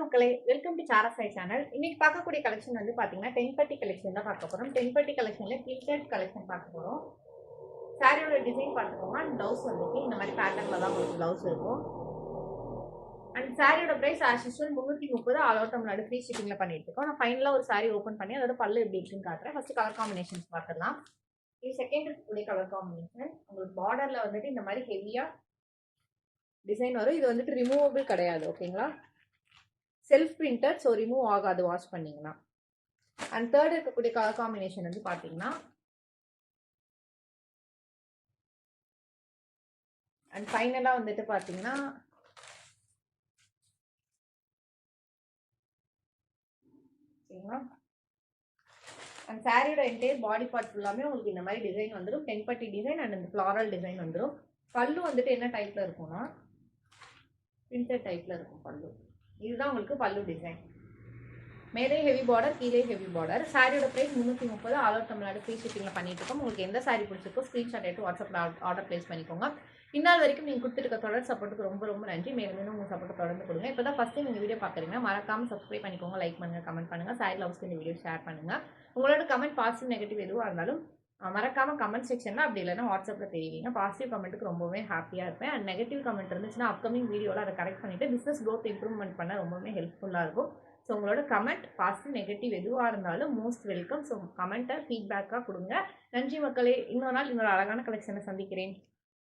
மக்களே, welcome to Sara Sai channel. இன்னைக்கு பார்க்கக்கூடிய கலெக்ஷன் வந்து பாத்தீங்கன்னா 10 கலெக்ஷன் தான் பார்க்க போறோம். 10 கலெக்ஷன்ல பிளிட்டட் கலெக்ஷன் பார்க்க போறோம். சாரியோட டிசைன் பார்த்துக்கோங்க. அண்ட் பிளவுஸ் வந்துட்டு இந்த மாதிரி பேட்டர்ன்ல தான் உங்களுக்கு பிளவுஸ் இருக்கும். அண்ட் சாரியோட price as usual 330 all over Tamil Nadu free ஷிப்பிங்ல பண்ணிட்டு இருக்கோம். நான் ஃபைனலா ஒரு சாரி ஓப்பன் பண்ணி அதோட பல்லு எப்படி இருக்குன்னு காட்டுறேன். ஃபர்ஸ்ட் கலர் காம்பினேஷன்ஸ் பார்க்கலாம். இது செகண்ட் இருக்கக்கூடிய கலர் காம்பினேஷன். உங்களுக்கு பார்டர்ல வந்துட்டு இந்த மாதிரி ஹெவியா டிசைன் வரும். இது வந்துட்டு ரிமூவபிள் கிடையாது, ஓகேங்களா? செல்ஃப் பிரிண்டட், ஸோ ரிமூவ் ஆகாது வாஷ் பண்ணிங்கன்னா. அண்ட் தேர்ட் இருக்கக்கூடிய கலர் காம்பினேஷன் வந்து பார்த்தீங்கன்னா, அண்ட் ஃபைனலாக வந்துட்டு பார்த்தீங்கன்னா ஓகேங்களா. அண்ட் சாரியோட என்டையர் பாடி பார்ட் ஃபுல்லாமே உங்களுக்கு இந்த மாதிரி டிசைன் வந்துடும். தென்பட்டி டிசைன் அண்ட் இந்த ஃப்ளாரல் டிசைன் வந்துடும். பல்லு வந்துட்டு என்ன டைப்ல இருக்கும்னா பிரிண்டட் டைப்ல இருக்கும் பல்லு. இதுதான் உங்களுக்கு பல்லு டிசைன். மேலே ஹெவி பார்டர், கீழே ஹெவி பார்டர். சாரியோட price 330 all over Tamil Nadu free ஷிப்பிங்ல பண்ணிட்டு இருக்கோம். உங்களுக்கு எந்த சாரி பிடிச்சிருக்கோ ஸ்கிரீன்ஷாட் எடுத்து வாட்ஸ்அப்ல ஆர்டர் பிளேஸ் பண்ணிக்கோங்க. இந்நாள் வரைக்கும் நீங்கள் கொடுத்துருக்க தொடர் சப்போர்ட்டுக்கு ரொம்ப ரொம்ப நன்றி. மேலும் உங்கள் சப்போர்ட் தொடர்ந்து கொடுங்க. இப்போ தான் ஃபர்ஸ்ட் நீங்கள் வீடியோ பார்க்குறீங்கன்னா மறக்காம சப்ஸ்கிரைப் பண்ணிக்கோங்க, லைக் பண்ணுங்க, கமெண்ட் பண்ணுங்க. சாரி லவ்ஸ்க்கு இந்த வீடியோ ஷேர் பண்ணுங்க. உங்களோட கமெண்ட் பாசிட்டிவ் நெகட்டிவ் எதுவாக இருந்தாலும் மறக்காம கமெண்ட் செக்ஷன்ல அப்படி இல்லைன்னா வாட்ஸ்அப்ல தெரிவிங்க. பாசிட்டிவ் கமெண்ட்டுக்கு ரொம்பவே ஹாப்பியா இருப்பேன். அண்ட் நெகட்டிவ் கமெண்ட் இருந்துச்சுன்னா அப்கமிங் வீடியோவில் அதை கரெக்ட் பண்ணிட்டு பிசினஸ் க்ரோத் இம்ப்ரூவ்மெண்ட் பண்ண ரொம்பவே ஹெல்ப்ஃபுல்லாக இருக்கும். ஸோ உங்களோட கமெண்ட் பாசிட்டிவ் நெகட்டிவ் எதுவாக இருந்தாலும் மோஸ்ட் வெல்கம். ஸோ கமெண்ட்டை ஃபீட்பேக்காக கொடுங்க. நன்றி மக்களே. இன்னொரு நாள் இன்னொரு அழகான கலெக்ஷனை சந்திக்கிறேன்.